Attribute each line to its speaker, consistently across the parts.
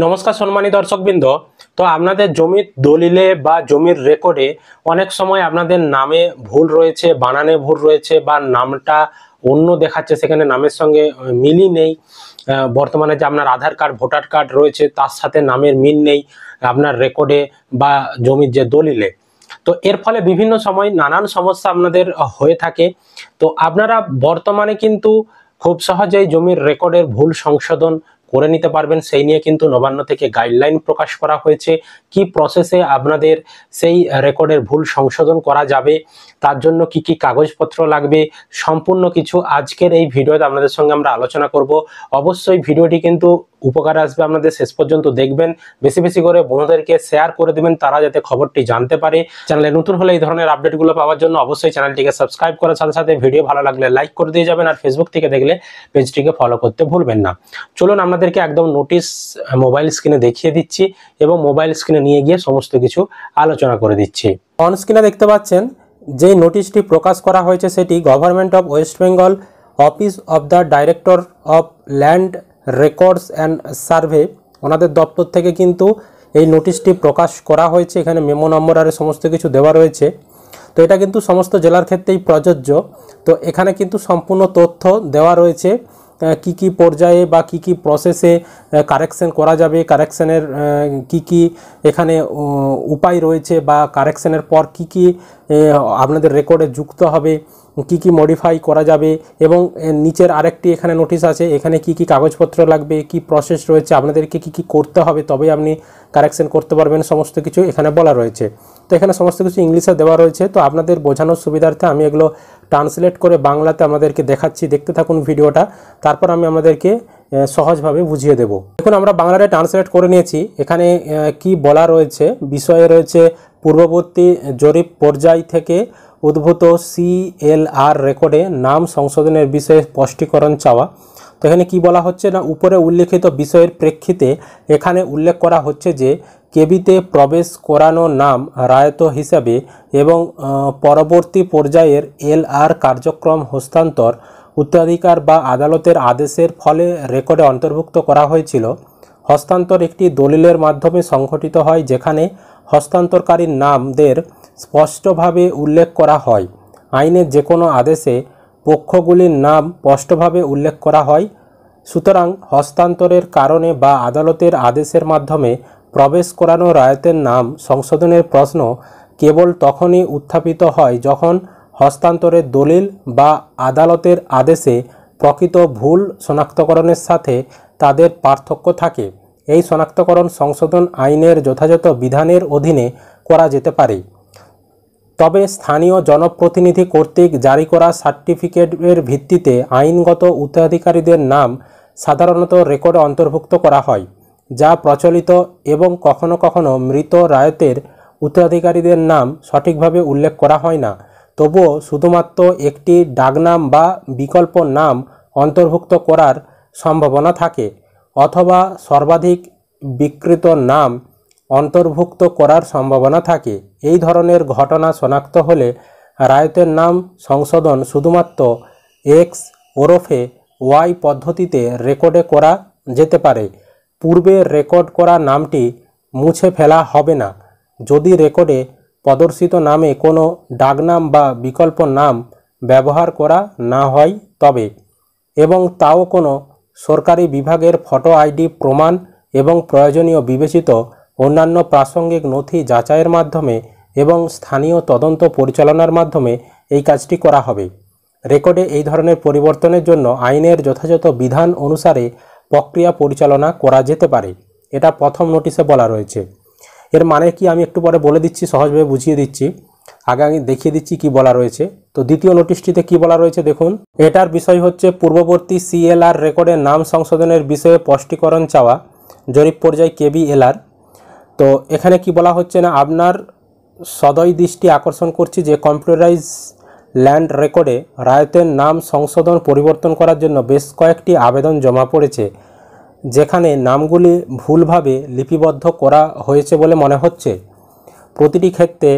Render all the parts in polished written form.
Speaker 1: নমস্কার সম্মানিত দর্শকবৃন্দ। তো আপনাদের জমির দলিলে বা জমির রেকর্ডে অনেক সময় আপনাদের নামে ভুল রয়েছে, বানানে ভুল রয়েছে, বা নামটা অন্য দেখাচ্ছে, সেখানে নামের সঙ্গে মিলই নেই। বর্তমানে যে আপনার আধার কার্ড, ভোটার কার্ড রয়েছে, তার সাথে নামের মিল নেই আপনার রেকর্ডে বা জমির যে দলিলে। তো এর ফলে বিভিন্ন সময় নানান সমস্যা আপনাদের হয়ে থাকে। তো আপনারা বর্তমানে কিন্তু খুব সহজেই জমির রেকর্ডের ভুল সংশোধন করে নিতে পারবেন। সেই নিয়ে কিন্তু নবান্ন থেকে গাইডলাইন প্রকাশ করা হয়েছে, কি প্রসেসে আপনাদের সেই রেকর্ডের ভুল সংশোধন করা যাবে, তার জন্য কি কি কাগজপত্র লাগবে, সম্পূর্ণ কিছু আজকের এই ভিডিওতে আপনাদের সঙ্গে আমরা আলোচনা করব। অবশ্যই ভিডিওটি কিন্তু উপকার আসবে, আপনাদের শেষ পর্যন্ত দেখবেন, বেশি বেশি করে বন্ধুদেরকে শেয়ার করে দেবেন, তারা যাতে খবরটি জানতে পারে। চ্যানেলে নতুন হলে এই ধরনের আপডেটগুলো পাওয়ার জন্য অবশ্যই চ্যানেলটিকে সাবস্ক্রাইব করার সাথে সাথে ভিডিও ভালো লাগলে লাইক করে দিয়ে যাবেন, আর ফেসবুক থেকে দেখলে পেজটিকে ফলো করতে ভুলবেন না। চলুন আপনাদেরকে একদম নোটিশ মোবাইল স্ক্রিনে দেখিয়ে দিচ্ছি এবং মোবাইল স্ক্রিনে নিয়ে গিয়ে সমস্ত কিছু আলোচনা করে দিচ্ছি। অন স্ক্রিনে দেখতে পাচ্ছেন যে নোটিশটি প্রকাশ করা হয়েছে, সেটি government of West Bengal office of the director of land records and survey, ওনাদের দপ্তর থেকে কিন্তু এই নোটিশটি প্রকাশ করা হয়েছে। এখানে মেমো নম্বর আর সমস্ত কিছু দেওয়া রয়েছে। তো এটা কিন্তু সমস্ত জেলার ক্ষেত্রেই প্রযোজ্য। তো এখানে কিন্তু সম্পূর্ণ তথ্য দেওয়া রয়েছে, কি কি পর্যায়ে বা কি কি প্রসেসে কারেকশন করা যাবে, কারেকশনের কি কি এখানে উপায় রয়েছে, বা কারেকশনের পর কি কি আপনাদের রেকর্ডে যুক্ত হবে, কি কি মডিফাই করা যাবে, এবং নিচের আরেকটি এখানে নোটিশ আছে, এখানে কি কি কাগজপত্র লাগবে, কি প্রসেস রয়েছে, আপনাদেরকে কি কি করতে হবে, তবে আপনি কারেকশন করতে পারবেন, সমস্ত কিছু এখানে বলা রয়েছে। তো এখানে সমস্ত কিছু ইংলিশে দেওয়া রয়েছে। তো আপনাদের বোঝানোর সুবিধার্থে আমি এগুলো ট্রান্সলেট করে বাংলাতে আমাদেরকে দেখাচ্ছি, দেখতে থাকুন ভিডিওটা, তারপর আমি আমাদেরকে সহজভাবে বুঝিয়ে দেব। দেখুন, আমরা বাংলাতে ট্রান্সলেট করে নিয়েছি। এখানে কি বলা রয়েছে, বিষয়ে রয়েছে পূর্ববর্তী জরিপ পর্যায় থেকে উদ্ভূত CLR রেকর্ডে নাম সংশোধনের বিষয়ে স্পষ্টীকরণ চাওয়া। তো এখানে কি বলা হচ্ছে না, উপরে উল্লেখিত বিষয়ের প্রেক্ষিতে এখানে উল্লেখ করা হচ্ছে যে কেবিতে প্রবেশ করানো নাম রায়ত হিসাবে এবং পরবর্তী পর্যায়ের LR কার্যক্রম হস্তান্তর উত্তরাধিকার বা আদালতের আদেশের ফলে রেকর্ডে অন্তর্ভুক্ত করা হয়েছিল। হস্তান্তর একটি দলিলের মাধ্যমে সংঘটিত হয়, যেখানে হস্তান্তরকারীর নামদের স্পষ্টভাবে উল্লেখ করা হয়। আইনের যে কোনো আদেশে পক্ষগুলির নাম স্পষ্টভাবে উল্লেখ করা হয়। সুতরাং হস্তান্তরের কারণে বা আদালতের আদেশের মাধ্যমে প্রবেশ করানো রায়তের নাম সংশোধনের প্রশ্ন কেবল তখনই উত্থাপিত হয় যখন হস্তান্তরের দলিল বা আদালতের আদেশে প্রকৃত ভুল শনাক্তকরণের সাথে তাদের পার্থক্য থাকে। এই শনাক্তকরণ সংশোধন আইনের যথাযথ বিধানের অধীনে করা যেতে পারে, তবে স্থানীয় জনপ্রতিনিধি কর্তৃক জারি করা সার্টিফিকেটের ভিত্তিতে আইনগত উত্তরাধিকারীদের নাম সাধারণত রেকর্ডে অন্তর্ভুক্ত করা হয়, যা প্রচলিত, এবং কখনো কখনো মৃত রায়তের উত্তরাধিকারীদের নাম সঠিকভাবে উল্লেখ করা হয় না। তবুও শুধুমাত্র একটি ডাকনাম বা বিকল্প নাম অন্তর্ভুক্ত করার সম্ভাবনা থাকে, অথবা সর্বাধিক বিকৃত নাম অন্তর্ভুক্ত করার সম্ভাবনা থাকে। এই ধরনের ঘটনা শনাক্ত হলে রায়তের নাম সংশোধন শুধুমাত্র X ওরফে Y পদ্ধতিতে রেকর্ডে করা যেতে পারে। পূর্বে রেকর্ড করা নামটি মুছে ফেলা হবে না যদি রেকর্ডে প্রদর্শিত নামে কোনো ডাকনাম বা বিকল্প নাম ব্যবহার করা না হয় তবে, এবং তাও কোনো সরকারি বিভাগের ফটো ID প্রমাণ এবং প্রয়োজনীয় বিবেচিত অন্যান্য প্রাসঙ্গিক নথি যাচাইয়ের মাধ্যমে এবং স্থানীয় তদন্ত পরিচালনার মাধ্যমে এই কাজটি করা হবে। রেকর্ডে এই ধরনের পরিবর্তনের জন্য আইনের যথাযথ বিধান অনুসারে প্রক্রিয়া পরিচালনা করা যেতে পারে। এটা প্রথম নোটিশে বলা রয়েছে। এর মানে কি আমি একটু পরে বলে দিচ্ছি, সহজভাবে বুঝিয়ে দিচ্ছি। আগে আমি দেখিয়ে দিচ্ছি কি বলা রয়েছে। তো দ্বিতীয় নোটিশটিতে কি বলা রয়েছে দেখুন। এটার বিষয় হচ্ছে পূর্ববর্তী CLR রেকর্ডের নাম সংশোধনের বিষয়ে স্পষ্টীকরণ চাওয়া, জরিপ পর্যায় KBLR। তো এখানে কি বলা হচ্ছে না, আপনার সদয় দৃষ্টি আকর্ষণ করছি যে কম্পিউটারাইজ ল্যান্ড রেকর্ডে রায়তের নাম সংশোধন পরিবর্তন করার জন্য বেশ কয়েকটি আবেদন জমা পড়েছে, যেখানে নামগুলি ভুলভাবে লিপিবদ্ধ করা হয়েছে বলে মনে হচ্ছে। প্রতিটি ক্ষেত্রে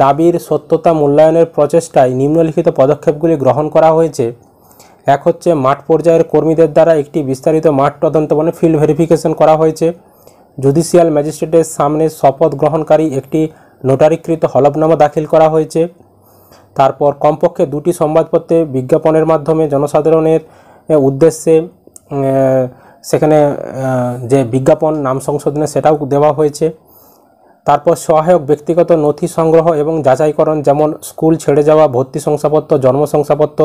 Speaker 1: দাবির সত্যতা মূল্যায়নের প্রচেষ্টায় নিম্নলিখিত পদক্ষেপগুলি গ্রহণ করা হয়েছে। এক হচ্ছে মাঠ পর্যায়ের কর্মীদের দ্বারা একটি বিস্তারিত মাঠ তদন্ত ফিল্ড ভেরিফিকেশন করা হয়েছে। জুডিশিয়াল ম্যাজিস্ট্রেটের সামনে শপথ গ্রহণকারী একটি নোটারিকৃত হলফনামা দাখিল করা হয়েছে। তারপর কমপক্ষে 2টি সংবাদপত্রে বিজ্ঞাপনের মাধ্যমে জনসাধারণের উদ্দেশ্যে সেখানে যে বিজ্ঞাপন নাম সংশোধনে সেটাও দেওয়া হয়েছে। তারপর সহায়ক ব্যক্তিগত নথি সংগ্রহ এবং যাচাইকরণ, যেমন স্কুল ছেড়ে যাওয়া, ভর্তি শংসাপত্র, জন্ম শংসাপত্র,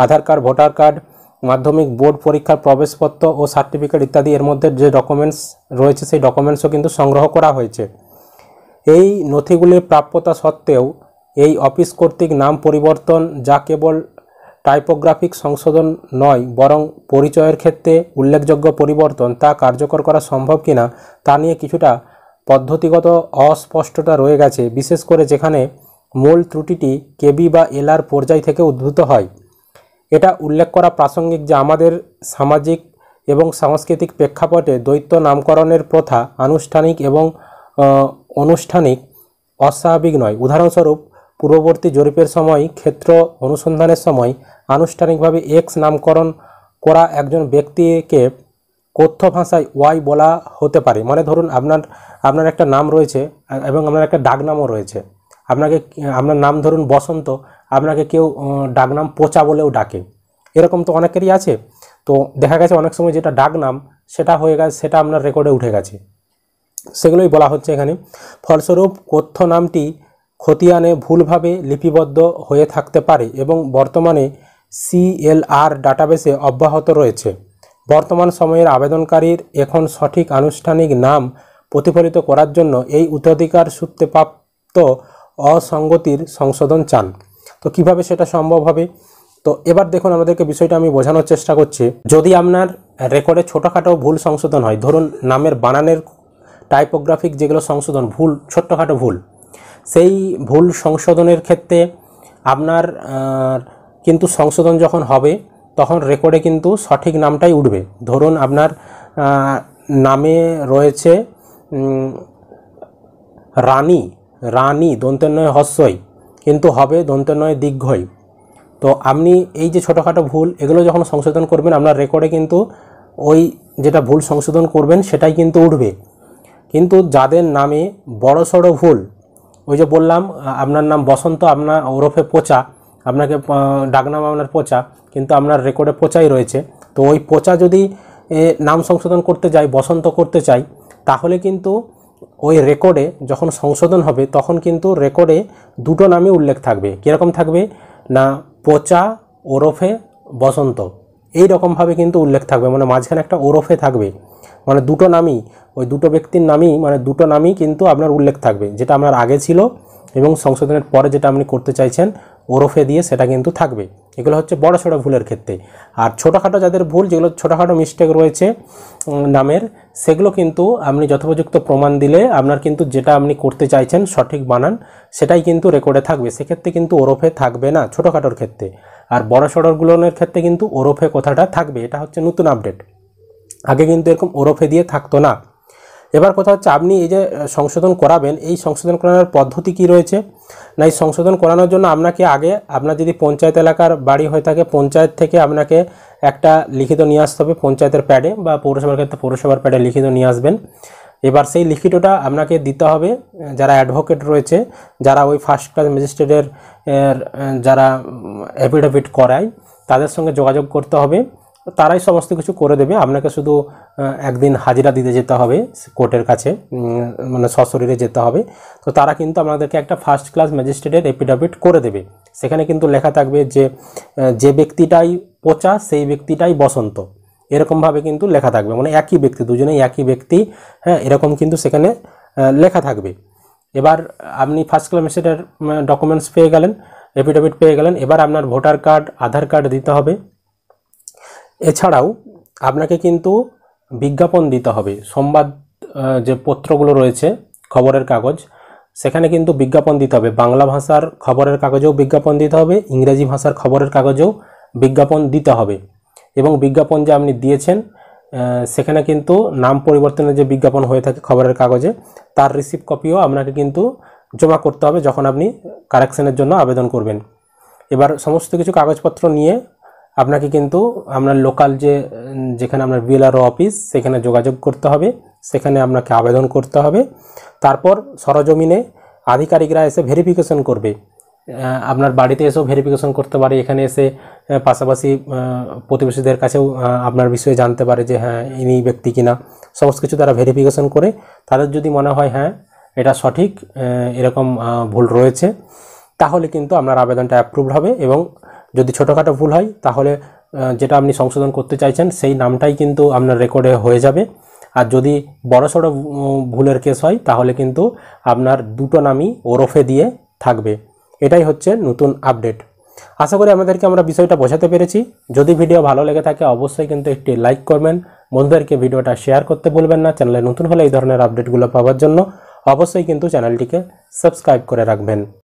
Speaker 1: আধার কার্ড, ভোটার কার্ড, মাধ্যমিক বোর্ড পরীক্ষার প্রবেশপত্র ও সার্টিফিকেট ইত্যাদি, এর মধ্যে যে ডকুমেন্টস রয়েছে সেই ডকুমেন্টসও কিন্তু সংগ্রহ করা হয়েছে। এই নথিগুলির প্রাপ্যতা সত্ত্বেও এই অফিস কর্তৃক নাম পরিবর্তন, যা কেবল টাইপোগ্রাফিক সংশোধন নয় বরং পরিচয়ের ক্ষেত্রে উল্লেখযোগ্য পরিবর্তন, তা কার্যকর করা সম্ভব কিনা তা নিয়ে কিছুটা পদ্ধতিগত অস্পষ্টতা রয়ে গেছে, বিশেষ করে যেখানে মূল ত্রুটিটি কেবি বা এলআর পর্যায় থেকে উদ্ভূত হয়। এটা উল্লেখ করা প্রাসঙ্গিক যে আমাদের সামাজিক এবং সাংস্কৃতিক প্রেক্ষাপটে দ্বৈত নামকরণের প্রথা আনুষ্ঠানিক এবং অনানুষ্ঠানিক অস্বাভাবিক নয়। উদাহরণস্বরূপ, পূর্ববর্তী জরিপের সময় ক্ষেত্র অনুসন্ধানের সময় আনুষ্ঠানিকভাবে এক্স নামকরণ করা একজন ব্যক্তিকে কথ্য ভাষায় ওয়াই বলা হতে পারে। মানে ধরুন আপনার একটা নাম রয়েছে এবং আপনার একটা ডাকনামও রয়েছে। আপনার নাম ধরুন বসন্ত, আপনাকে কেউ ডাকনাম পচা বলেও ডাকে, এরকম তো অনেকেরই আছে। তো দেখা গেছে অনেক সময় যেটা ডাকনাম সেটা হয়ে গেছে, সেটা আপনার রেকর্ডে উঠে গেছে, সেগুলোই বলা হচ্ছে এখানে। ফলস্বরূপ কথ্য নামটি খতিয়ানে ভুলভাবে লিপিবদ্ধ হয়ে থাকতে পারে এবং বর্তমানে সিএলআর ডাটাবেসে অব্যাহত রয়েছে। বর্তমান সময়ের আবেদনকারীর এখন সঠিক আনুষ্ঠানিক নাম প্রতিফলিত করার জন্য এই উত্তরাধিকার সূত্রে প্রাপ্ত অসঙ্গতির সংশোধন চান। তো কিভাবে সেটা সম্ভব হবে? তো এবার দেখুন, আমাদেরকে বিষয়টা আমি বোঝানোর চেষ্টা করছি। যদি আপনার রেকর্ডে ছোটোখাটো ভুল সংশোধন হয়, ধরুন নামের বানানের টাইপোগ্রাফিক যেগুলো সংশোধন ভুল, ছোট্টখাটো ভুল, সেই ভুল সংশোধনের ক্ষেত্রে আপনার কিন্তু সংশোধন যখন হবে তখন রেকর্ডে কিন্তু সঠিক নামটাই উঠবে। ধরুন আপনার নামে রয়েছে রানী দন্ত্যন্বয় হস্যই, কিন্তু হবে দন্ত্যন্বয় দীর্ঘই। তো আপনি এই যে ছোটোখাটো ভুল এগুলো যখন সংশোধন করবেন, আপনার রেকর্ডে কিন্তু ওই যেটা ভুল সংশোধন করবেন সেটাই কিন্তু উঠবে। কিন্তু যাদের নামে বড়সড় ভুল, ওই যে বললাম আপনার নাম বসন্ত, আপনার ওরফে পচা, আপনাকে ডাকনাম আপনার পচা, কিন্তু আপনার রেকর্ডে পচাই রয়েছে। তো ওই পচা যদি নাম সংশোধন করতে যাই, বসন্ত করতে চাই, তাহলে কিন্তু ওই রেকর্ডে যখন সংশোধন হবে তখন কিন্তু রেকর্ডে দুটো নামই উল্লেখ থাকবে। কীরকম থাকবে না, পচা ওরফে বসন্ত, এই রকমভাবে কিন্তু উল্লেখ থাকবে, মানে মাঝখানে একটা ওরফে থাকবে, মানে দুটো নামই, ওই দুটো ব্যক্তির নামই, মানে দুটো নামই কিন্তু আপনার উল্লেখ থাকবে, যেটা আপনার আগে ছিল এবং সংশোধনের পরে যেটা আপনি করতে চাইছেন ওরফে দিয়ে সেটা কিন্তু থাকবে। এগুলো হচ্ছে বড়সড় ভুলের ক্ষেত্রে। আর ছোটোখাটো যাদের ভুল, যেগুলো ছোটোখাটো মিস্টেক রয়েছে নামের, সেগুলো কিন্তু আপনি যথোপযুক্ত প্রমাণ দিলে আপনার কিন্তু যেটা আপনি করতে চাইছেন সঠিক বানান সেটাই কিন্তু রেকর্ডে থাকবে। সেক্ষেত্রে কিন্তু ওরফে থাকবে না ছোটোখাটোর ক্ষেত্রে, আর বড়সড়গুলোর ক্ষেত্রে কিন্তু ওরফে কথাটা থাকবে। এটা হচ্ছে নতুন আপডেট, আগে কিন্তু এরকম ওরফে দিয়ে থাকতো না। এবার কথা হচ্ছে, আপনি এই যে সংশোধন করাবেন, এই সংশোধন করানোর পদ্ধতি কি রয়েছে না, এই সংশোধন করানোর জন্য আপনাকে আগে, আপনার যদি পঞ্চায়েত এলাকার বাড়ি হয়ে থাকে, পঞ্চায়েত থেকে আপনাকে একটা লিখিত নিয়ে আসতে হবে পঞ্চায়েতের প্যাডে, বা পৌরসভার ক্ষেত্রে পৌরসভার প্যাডে লিখিত নিয়ে আসবেন। এবার সেই লিখিতটা আপনাকে দিতে হবে যারা অ্যাডভোকেট রয়েছে, যারা ওই ফার্স্ট ক্লাস ম্যাজিস্ট্রেটের যারা অ্যাফিডেভিট করায়, তাদের সঙ্গে যোগাযোগ করতে হবে, তারাই সমস্ত কিছু করে দেবে। আপনাকে শুধু একদিন হাজিরা দিতে যেতে হবে কোর্টের কাছে, মানে সশরীরে যেতে হবে। তো তারা কিন্তু আপনাদেরকে একটা ফার্স্ট ক্লাস ম্যাজিস্ট্রেটের এফিডেভিট করে দেবে। সেখানে কিন্তু লেখা থাকবে যে ব্যক্তিটাই পচা সেই ব্যক্তিটাই বসন্ত, এরকমভাবে কিন্তু লেখা থাকবে, মানে একই ব্যক্তি, দুজনেই একই ব্যক্তি, হ্যাঁ, এরকম কিন্তু সেখানে লেখা থাকবে। এবার আপনি ফার্স্ট ক্লাস ম্যাজিস্ট্রেটের ডকুমেন্টস পেয়ে গেলেন, এফিডেভিট পেয়ে গেলেন। এবার আপনার ভোটার কার্ড, আধার কার্ড দিতে হবে। এছাড়াও আপনাকে কিন্তু বিজ্ঞাপন দিতে হবে। সংবাদ যে পত্রগুলো রয়েছে, খবরের কাগজ, সেখানে কিন্তু বিজ্ঞাপন দিতে হবে। বাংলা ভাষার খবরের কাগজেও বিজ্ঞাপন দিতে হবে, ইংরেজি ভাষার খবরের কাগজেও বিজ্ঞাপন দিতে হবে। এবং বিজ্ঞাপন যে আপনি দিয়েছেন সেখানে কিন্তু নাম পরিবর্তনের যে বিজ্ঞাপন হয়ে থাকে খবরের কাগজে, তার রিসিপ্ট কপিও আপনাকে কিন্তু জমা করতে হবে যখন আপনি কারেকশনের জন্য আবেদন করবেন। এবার সমস্ত কিছু কাগজপত্র নিয়ে আপনাকে কিন্তু আপনার লোকাল যেখানে আপনার বিএলআরও অফিস, সেখানে যোগাযোগ করতে হবে সেখানে আপনাকে আবেদন করতে হবে। তারপর সরজমিনে আধিকারিকরা এসে ভেরিফিকেশন করবে, আপনার বাড়িতে এসেও ভেরিফিকেশন করতে পারে, এখানে এসে পাশাপাশি প্রতিবেশীদের কাছেও আপনার বিষয়ে জানতে পারে যে হ্যাঁ ইনি ব্যক্তি কিনা। সমস্ত কিছু তারা ভেরিফিকেশন করে তাদের যদি মনে হয় হ্যাঁ এটা সঠিক, এরকম ভুল রয়েছে, তাহলে কিন্তু আপনার আবেদনটা অ্যাপ্রুভড হবে। এবং যদি ছোটোখাটো ভুল হয় তাহলে যেটা আপনি সংশোধন করতে চাইছেন সেই নামটাই কিন্তু আপনার রেকর্ডে হয়ে যাবে। আর যদি বড়সড় ভুলের কেস হয় তাহলে কিন্তু আপনার দুটো নামই ওরফে দিয়ে থাকবে। এটাই হচ্ছে নতুন আপডেট। আশা করি আমরা বিষয়টা বোঝাতে পেরেছি। যদি ভিডিও ভালো লেগে থাকে অবশ্যই কিন্তু একটি লাইক করবেন, বন্ধুদেরকে ভিডিওটা শেয়ার করতে ভুলবেন না। চ্যানেলে নতুন হলে এই ধরনের আপডেটগুলো পাওয়ার জন্য অবশ্যই কিন্তু চ্যানেলটিকে সাবস্ক্রাইব করে রাখবেন।